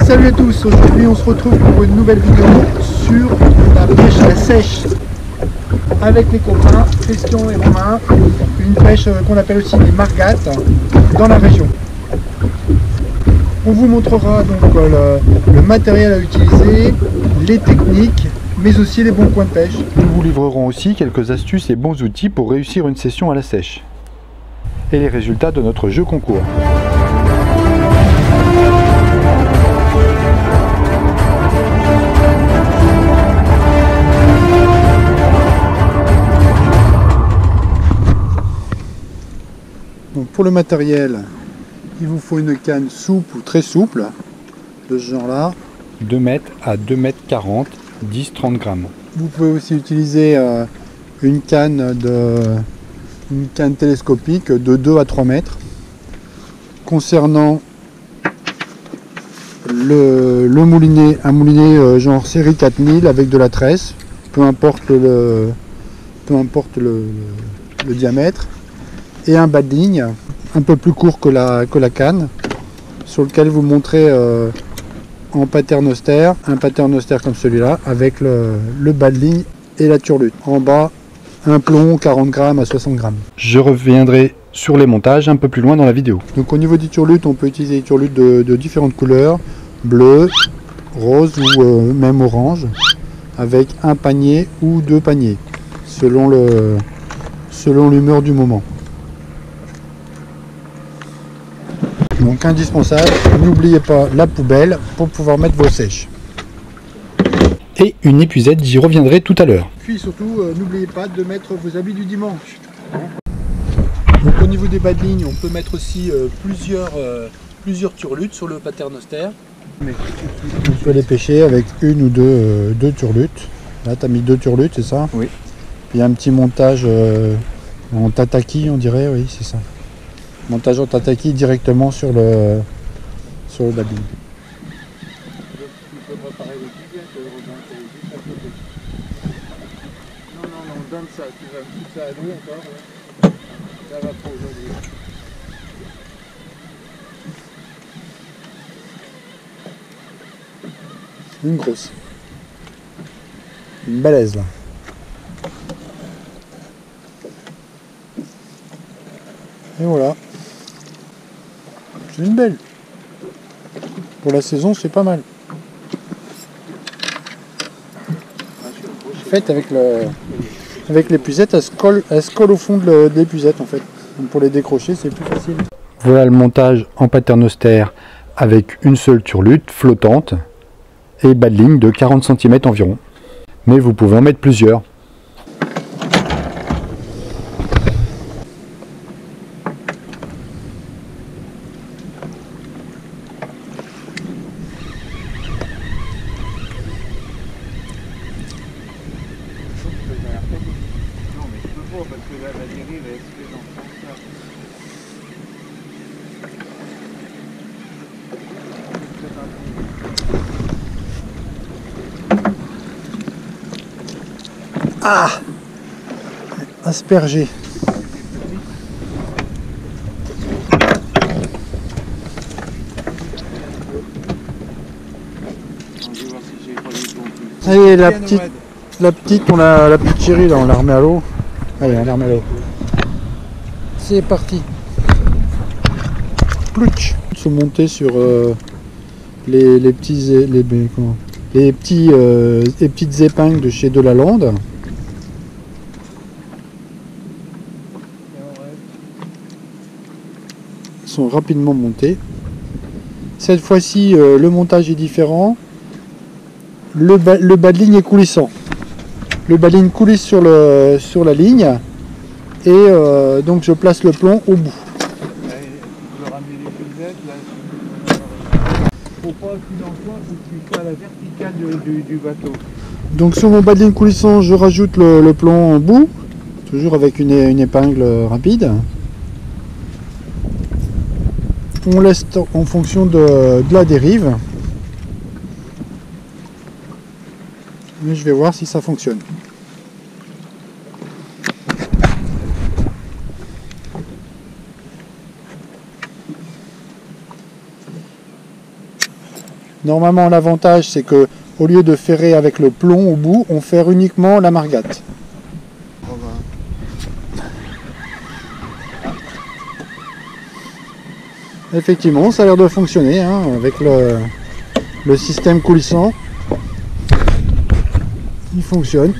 Salut à tous, aujourd'hui on se retrouve pour une nouvelle vidéo sur la pêche à la sèche avec les copains Christian et Romain, une pêche qu'on appelle aussi les margates dans la région. On vous montrera donc le matériel à utiliser, les techniques, mais aussi les bons coins de pêche. Nous vous livrerons aussi quelques astuces et bons outils pour réussir une session à la sèche et les résultats de notre jeu concours. Donc pour le matériel, il vous faut une canne souple ou très souple, de ce genre là. 2 mètres à 2 mètres 40, 10-30 grammes. Vous pouvez aussi utiliser une canne télescopique de 2 à 3 mètres. Concernant le moulinet, un moulinet genre série 4000 avec de la tresse, peu importe le diamètre. Et un bas de ligne un peu plus court que la canne, sur lequel vous montrez en paternoster, un paternoster comme celui-là, avec le bas de ligne et la turlute. En bas, un plomb 40 grammes à 60 grammes. Je reviendrai sur les montages un peu plus loin dans la vidéo. Donc au niveau des turlutes, on peut utiliser des turlutes de différentes couleurs, bleu, rose ou même orange, avec un panier ou 2 paniers, selon l'humeur du moment. Donc indispensable, n'oubliez pas la poubelle pour pouvoir mettre vos sèches. Et une épuisette, j'y reviendrai tout à l'heure. Puis surtout, n'oubliez pas de mettre vos habits du dimanche. Donc au niveau des bas de ligne, on peut mettre aussi plusieurs turlutes sur le paternoster. On peut les pêcher avec une ou deux turlutes. Là, tu as mis 2 turlutes, c'est ça? Oui. Il y a un petit montage en tataki, on dirait, oui, c'est ça. Montage en tataki directement sur le babil. Non, on donne ça, tu vas foutre ça à l'eau encore. Ça va pas aujourd'hui. Une grosse. Une balèze là. Et voilà. C'est une belle. Pour la saison, c'est pas mal. En fait, avec l'épuisette, elle se colle au fond de l'épuisette en fait. Donc pour les décrocher, c'est plus facile. Voilà le montage en paternoster avec une seule turlute flottante et bas de ligne de 40 cm environ. Mais vous pouvez en mettre plusieurs. Ah, aspergé. Allez, la petite, la petite chérie, là, on la remet à l'eau. Allez, on la remet à l'eau. C'est parti. Plouch. Se monter sur les petites épingles de chez Delalande. Sont rapidement montés. Cette fois-ci, le montage est différent. Le bas de ligne est coulissant. Le bas de ligne coulisse sur la ligne et donc je place le plomb au bout. Faut pas qu'il en soit, faut qu'il soit à la verticale du bateau. Donc sur mon bas de ligne coulissant, je rajoute le plomb en bout, toujours avec une épingle rapide. On laisse en fonction de la dérive. Mais je vais voir si ça fonctionne. Normalement, l'avantage, c'est que au lieu de ferrer avec le plomb au bout, on ferre uniquement la margate. Effectivement, ça a l'air de fonctionner hein, avec le système coulissant. Il fonctionne.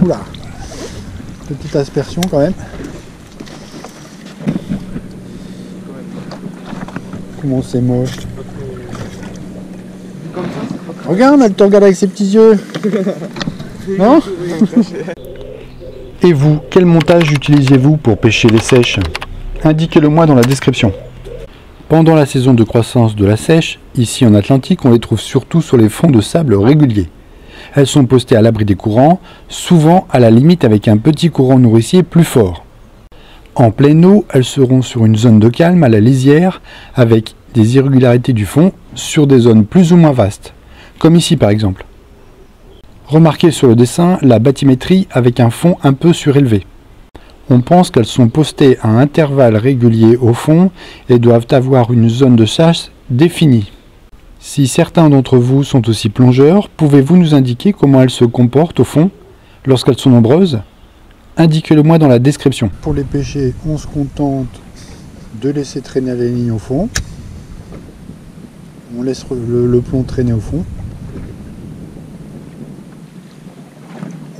Oula, petite aspersion quand même. Comment c'est moche. Regarde, elle te regarde avec ses petits yeux. Non? Et vous, quel montage utilisez-vous pour pêcher les sèches? Indiquez-le moi dans la description. Pendant la saison de croissance de la sèche, ici en Atlantique, on les trouve surtout sur les fonds de sable réguliers. Elles sont postées à l'abri des courants, souvent à la limite avec un petit courant nourricier plus fort. En pleine eau, elles seront sur une zone de calme à la lisière, avec des irrégularités du fond sur des zones plus ou moins vastes, comme ici par exemple. Remarquez sur le dessin la bathymétrie avec un fond un peu surélevé. On pense qu'elles sont postées à intervalles réguliers au fond et doivent avoir une zone de chasse définie. Si certains d'entre vous sont aussi plongeurs, pouvez-vous nous indiquer comment elles se comportent au fond lorsqu'elles sont nombreuses? Indiquez-le moi dans la description. Pour les pêcher, on se contente de laisser traîner les lignes au fond. On laisse le plomb traîner au fond.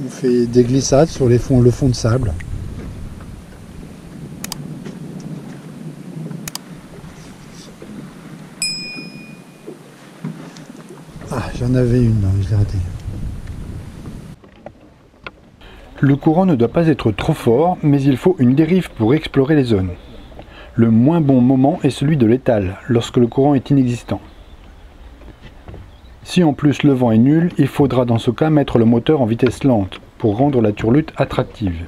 On fait des glissades sur le fond de sable. Ah, j'en avais une, je l'ai ratée. Le courant ne doit pas être trop fort, mais il faut une dérive pour explorer les zones. Le moins bon moment est celui de l'étale, lorsque le courant est inexistant. Si en plus le vent est nul, il faudra dans ce cas mettre le moteur en vitesse lente, pour rendre la turlute attractive.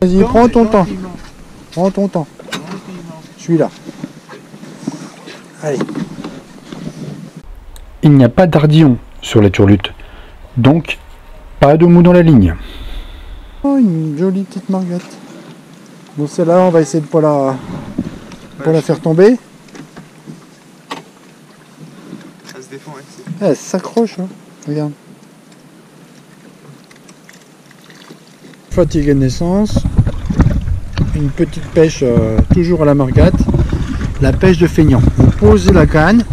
Vas-y, prends ton temps. Prends ton temps. Je suis là. Allez. Il n'y a pas d'ardillon sur la turlute, donc pas de mou dans la ligne. Oh, une jolie petite margate. Bon, celle-là, on va essayer de pas la faire tomber. Elle se défend, ici. Elle s'accroche, hein. Regarde. Fatigué de naissance. Une petite pêche toujours à la margate. La pêche de feignant. Vous posez la canne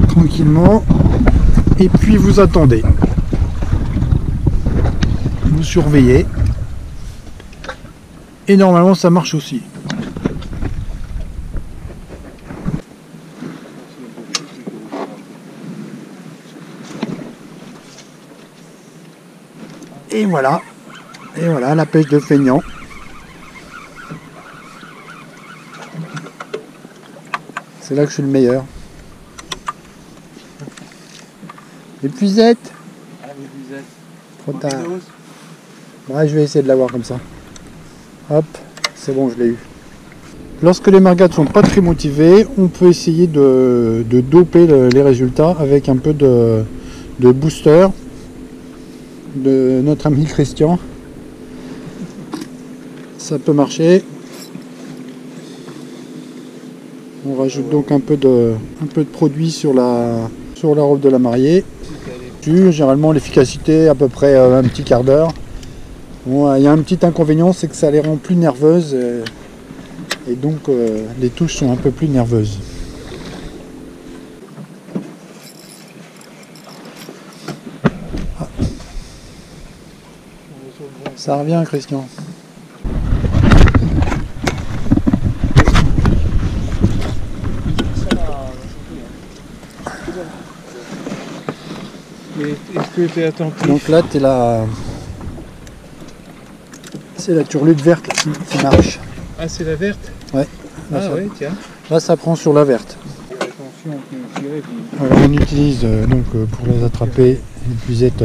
tranquillement et puis vous attendez. Vous surveillez. Et normalement ça marche aussi. Et voilà la pêche de feignant. C'est là que je suis le meilleur. L'épuisette. Ah, l'épuisette. Trop tard. Ouais, je vais essayer de l'avoir comme ça. Hop, c'est bon, je l'ai eu. Lorsque les margates sont pas très motivées, on peut essayer de doper les résultats avec un peu de booster de notre ami Christian. Ça peut marcher. On rajoute donc un peu de produit sur la robe de la mariée. Généralement l'efficacité à peu près un petit quart d'heure. Bon, il y a un petit inconvénient, c'est que ça les rend plus nerveuses et donc les touches sont un peu plus nerveuses. Ah. Ça revient, Christian. Est-ce que tu es attentif? Donc là, tu es là. C'est la turlute verte qui marche. Ah, c'est la verte? Ouais. Ah oui, tiens. Là, ça prend sur la verte. Attention, on peut tirer. Alors, on utilise pour les attraper l'épuisette,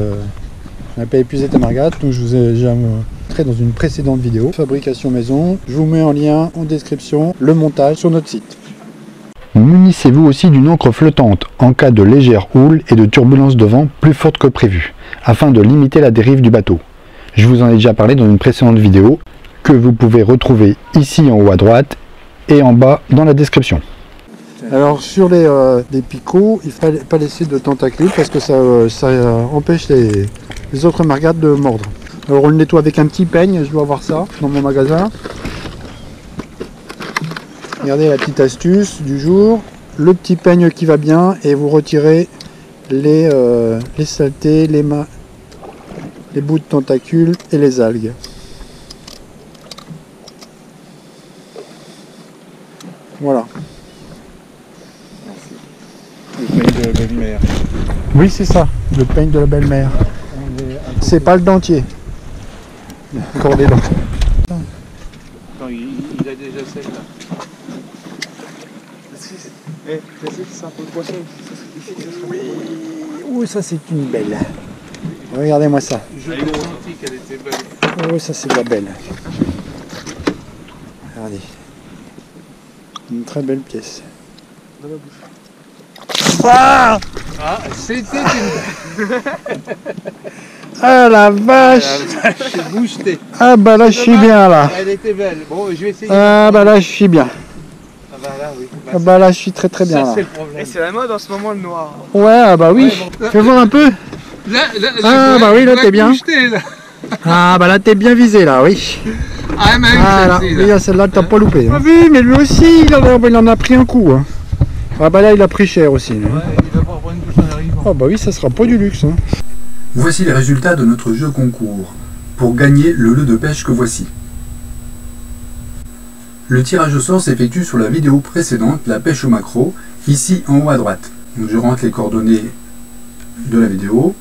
on appelle épuisette à margate. Donc, je vous ai déjà montré dans une précédente vidéo. Fabrication maison. Je vous mets en lien en description le montage sur notre site. Munissez-vous aussi d'une ancre flottante en cas de légère houle et de turbulence de vent plus forte que prévu, afin de limiter la dérive du bateau. Je vous en ai déjà parlé dans une précédente vidéo, que vous pouvez retrouver ici en haut à droite et en bas dans la description. Alors sur les picots, il ne fallait pas laisser de tentacules parce que ça empêche les autres margates de mordre. Alors on le nettoie avec un petit peigne, je dois avoir ça dans mon magasin. Regardez la petite astuce du jour, le petit peigne qui va bien et vous retirez les saletés, les bouts de tentacules et les algues. Voilà. Le peigne de la belle-mère. Oui, c'est ça, le peigne de la belle-mère. C'est pas le dentier. Encore des dents. Non, il a déjà celle-là. C'est un peu de poisson. Oui. Oh, ça c'est une belle. Regardez-moi ça. Je l'ai senti qu'elle était belle. Oh, ça c'est de la belle. Regardez. Une très belle pièce. Dans la bouche. Ah, C'était une ah la vache. J'ai boosté. Ah bah là je suis bien là. Elle était belle. Bon, je vais essayer. Ah bah là je suis bien. Ah bah là, oui. Ah bah là je suis très très bien Ça, là. c'est le problème. Et c'est la mode en ce moment, le noir. Ouais, ah bah oui. Fais voir un peu. Ah bah oui, là t'es bien. Ah bah là t'es bien visé là, oui. Ah, mais Ah là, oui, celle-là t'as pas loupé. Ah oui, mais lui aussi il en a pris un coup. Hein. Ah bah là il a pris cher aussi. Ouais, il va pouvoir prendre une douche en arrivant. Ah bah oui, ça sera pas du luxe. Hein. Voici les résultats de notre jeu concours, pour gagner le lot de pêche que voici. Le tirage au sort s'effectue sur la vidéo précédente, la pêche au maquereau, ici en haut à droite. Donc je rentre les coordonnées de la vidéo.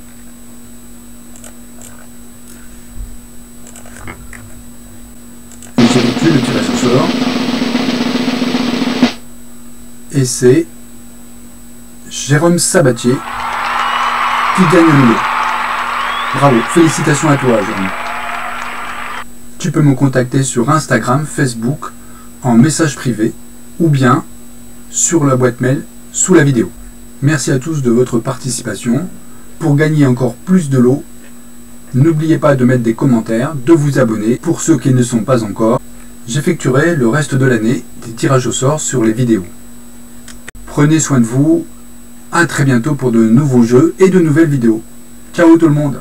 Et j'effectue le tirage au sort. Et c'est Jérôme Sabatier qui gagne le lot. Bravo, félicitations à toi Jérôme. Tu peux me contacter sur Instagram, Facebook, en message privé ou bien sur la boîte mail sous la vidéo. Merci à tous de votre participation. Pour gagner encore plus de lots, n'oubliez pas de mettre des commentaires, de vous abonner pour ceux qui ne sont pas encore. J'effectuerai le reste de l'année des tirages au sort sur les vidéos. Prenez soin de vous, à très bientôt pour de nouveaux jeux et de nouvelles vidéos. Ciao tout le monde!